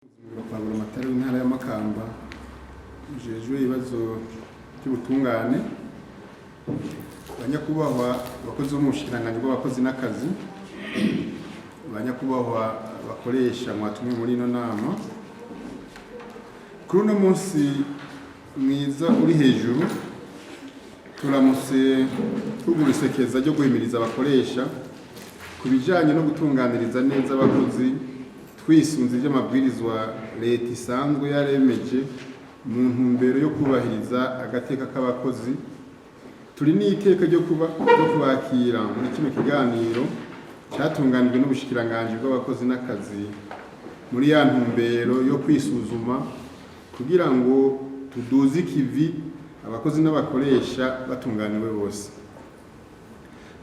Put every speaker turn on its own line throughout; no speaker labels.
Kwagura amatara w'intara y'Amakamba ujejwe ibibazo by'ubutungane banyakubahwa abakozi bo mu bushikiranganji bw'abakozi n'akazi banyakubahwa bakoresha mwatumwe muri ino nama kuri uno munsi mwiza uri hejuru turamutse tugura isekeza ryo guhimiriza abakoresha ku bijanye no gutunganiriza neza abakozi twisunze ivy'amabwirizwa leta isanzwe yaremeje mu ntumbero yo kubahiriza agateka k'abakozi. Turi n'iteka ryo kubakira muri kino kiganiro cyatunganijwe n'ubushikiranganji bw'abakozi n'akazi muri ya ntumbero yo kwisuzuma kugira ngo tuduze ikivi abakozi n'abakoresha batunganiwe bose.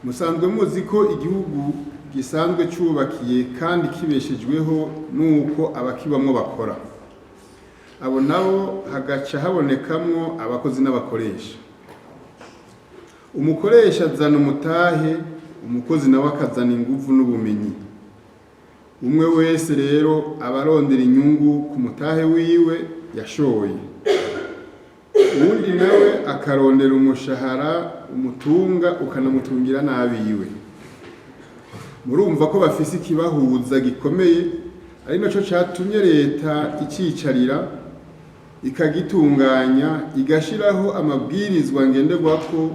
Musanzwe muzi ko igihugu gisanzwe cyubakiye kandi kibeshejweho nuko abakibamwo bakora, abo nabo hagaca habonekamwo abakozi n'abakoresha. Umukoresha azana umutahe, umukozi nawe akazana inguvu n'ubumenyi. Umwe wese rero abarondera inyungu ku mutahe wiwe yashoye, uwundi nawe akarondera umushahara umutunga ukanamutungira nabiwe. Murumva ko bafise ikibahuza gikomeye, ari naco catumye leta icicarira ikagitunganya igashiraho amabwirizwa ngenderwako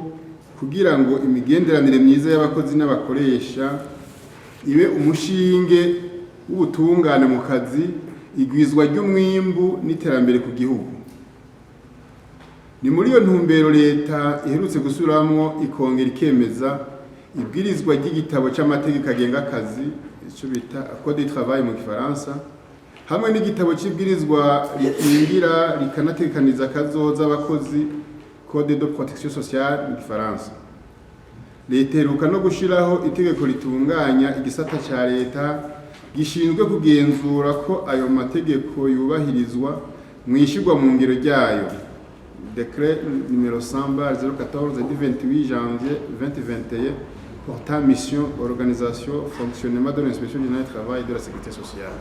kugira ngo imigenderanire myiza y'abakozi n'abakoresha ibe umushinge w'ubutungane mu kazi, igwizwa ry'umwimbu n'iterambere ku gihugu. Ni muri iyo ntumbero leta iherutse gusubiramwo ikongera ikemeza ibwirizwa ry'igitabo c'amategeko agenga akazi, ico bita code du travail mu Gifaransa, hamwe n'igitabo c'ibwirizwa rikingira rikanatekaniza akazoza abakozi, code de protection sociale mu Gifaransa. Leta iheruka no gushiraho itegeko ritunganya igisata ca leta gishinzwe kugenzura ko ayo mategeko yubahirizwa mwishirwa mu ngiro ryayo, décret numéro 100/014 du 28 janvier 2021 portant mission, organisation, fonctionnement de l'inspection générale du travail et de la sécurité sociale.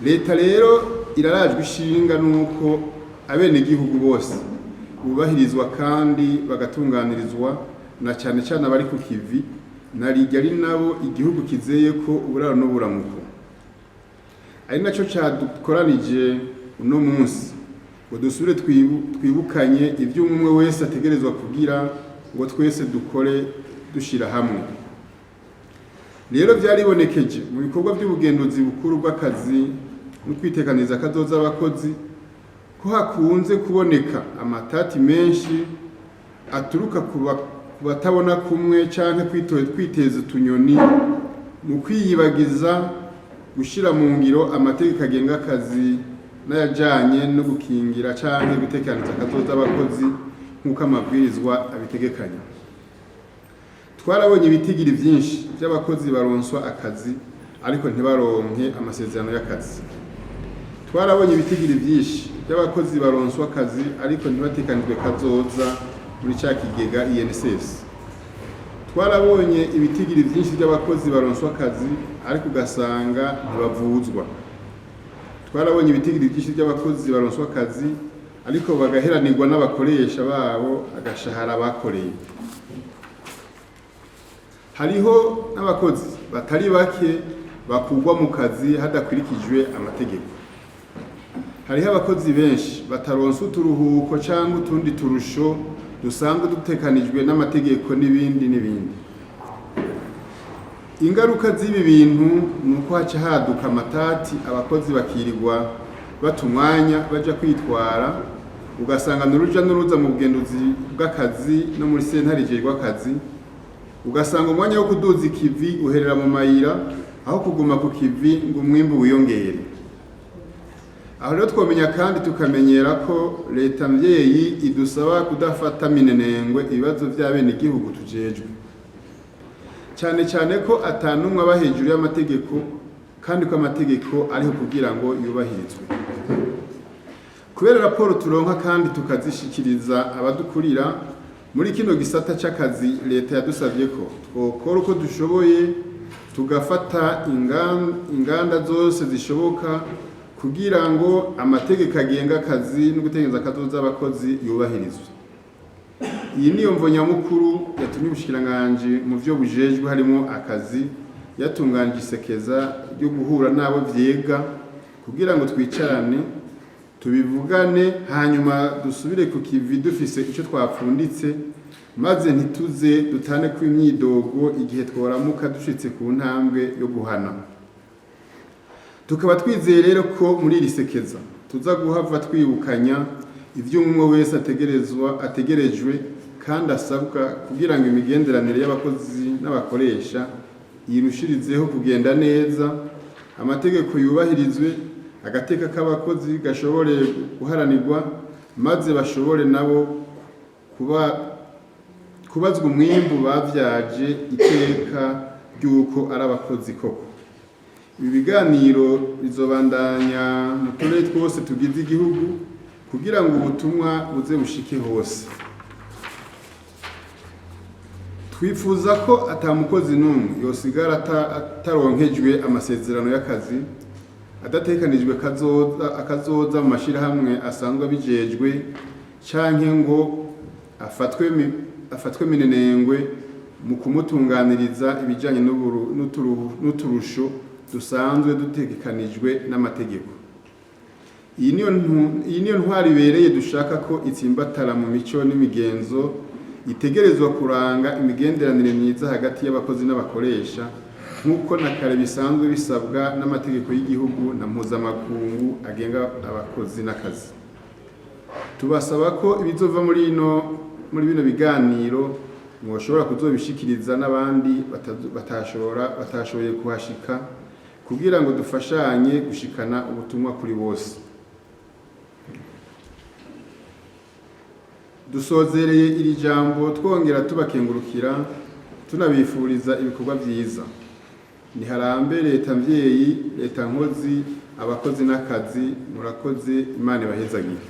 Leta rero irarajwe ishinga nuko abenegihugu bose bubahirizwa kandi bagatunganirizwa, na cyane cyane abari ku kivi narijya ari nabo igihugu kizeye ko uburaro n'uburamuko. Ari naco cadukoranije uno munsi ngo dusubire twibukanye ivyo umwe wese ategerezwa kugira ngo twese dukore dushira hamwe. Rero byaribonekeje mu bikorwa by'ubugenduzi bukuru bw'akazi no kwitekaniza akazoza abakozi ko hakunze kuboneka amatati menshi aturuka ku batabona kumwe canke kwiteza utunyoni mu kwiyibagiza gushira mu ngiro amategeko agenga akazi n'ayajanye no gukingira canke gutekaniza akazoza abakozi nk'uko amabwirizwa abitegekanya. Twarabonye ibitigiri vyinshi by'abakozi baronswa akazi ariko ntibaronke amasezerano y'akazi. Twarabonye ibitigiri vyinshi by'abakozi baronswa akazi ariko ntibatekanijwe kazoza muri ca kigega INSS. Twarabonye ibitigiri vyinshi by'abakozi baronswa akazi ariko ugasanga ntibavuzwa. Twarabonye ibitigiri byinshi by'abakozi baronswa akazi ariko bagaheranirwa n'abakoresha babo agashahara bakoreye. Hariho n'abakozi batari bake bakugwa mu kazi hadakurikijwe amategeko. Hariho abakozi benshi bataronsa uturuhuko cyangwa utundi turusho dusanzwe dutekanijwe n'amategeko n'ibindi n'ibindi. Ingaruka z'ibi bintu nuko haca haduka amatati, abakozi bakirirwa batumwanya baja kwitwara, ugasanga n'uruja n'uruza mu bugenduzi bw'akazi no muri sentare ijejwe akazi, ugasanga umwanya wo kuduza ikivi uherera mu mayira aho kuguma ku kivi ngo umwimbu wiyongere. Aho rero twomenya kandi tukamenyera ko leta mvyeyi idusaba kudafata minenengwe ibibazo vy'abenegihugu tujejwe, cyane cyane ko atanumwe aba hejuru y'amategeko kandi ko amategeko ariho kugira ngo yubahirizwe. Kubera raporo turonka kandi tukazishikiriza abadukurira muri kino gisata c'akazi, leta yadusavye ko twokora uko dushoboye tugafata inganda zose zishoboka kugira ngo amategeko agenga akazi no gutegeza akazoza abakozi yubahirizwe. Iyi niyo mvo nyamukuru yatumye ubushikiranganji mu vyo bujejwe harimo akazi yatunganije isekeza ryo guhura nabo vyega kugira ngo twicarane tubivugane hanyuma dusubire ku kivi dufise ico twapfunditse, maze ntituze dutane ku imyidogo igihe tworamuka dushitse ku ntambwe yo guhana. Tukaba twizeye rero ko muri iri sekeza tuza guhava twibukanya ivyo umwe wese ategerejwe kandi asabwa kugira ngo imigenderanire y'abakozi n'abakoresha yirushirizeho kugenda neza, amategeko yubahirizwe, agateka k'abakozi gashobore guharanirwa, maze bashobore nabo kubazwa umwimbu bavyaje iteka ry'uko ari abakozi koko. Ibi biganiro bizobandanya mu turere twose tugize igihugu kugira ngo ubutumwa buze bushike hose. Twifuza ko ata mukozi n'umwe yosigara ataronkejwe amasezerano y'akazi, adatekanijwe akazoza mu mashirahamwe asanzwe abijejwe, canke ngo afatwe minenengwe mu kumutunganiriza ibijanye n'uturusho dusanzwe dutegekanijwe n'amategeko. Iyi niyo ntwari ibereye dushaka ko itsimbatara mu mico n'imigenzo itegerezwa kuranga imigenderanire myiza hagati y'abakozi n'abakoresha, nk'uko na kare bisanzwe bisabwa n'amategeko y'igihugu na mpuzamakungu agenga abakozi n'akazi. Tubasaba ko ibizova muri bino biganiro mwoshobora kuzobishikiriza n'abandi batashoboye kuhashika kugira ngo dufashanye gushikana ubutumwa kuri bose. Dusozereye iri jambo twongera tubakengurukira tunabifuriza ibikorwa vyiza. Niharambe leta mvyeyi, leta nkozi, abakozi n'akazi, murakoze, Imana ibahezagire.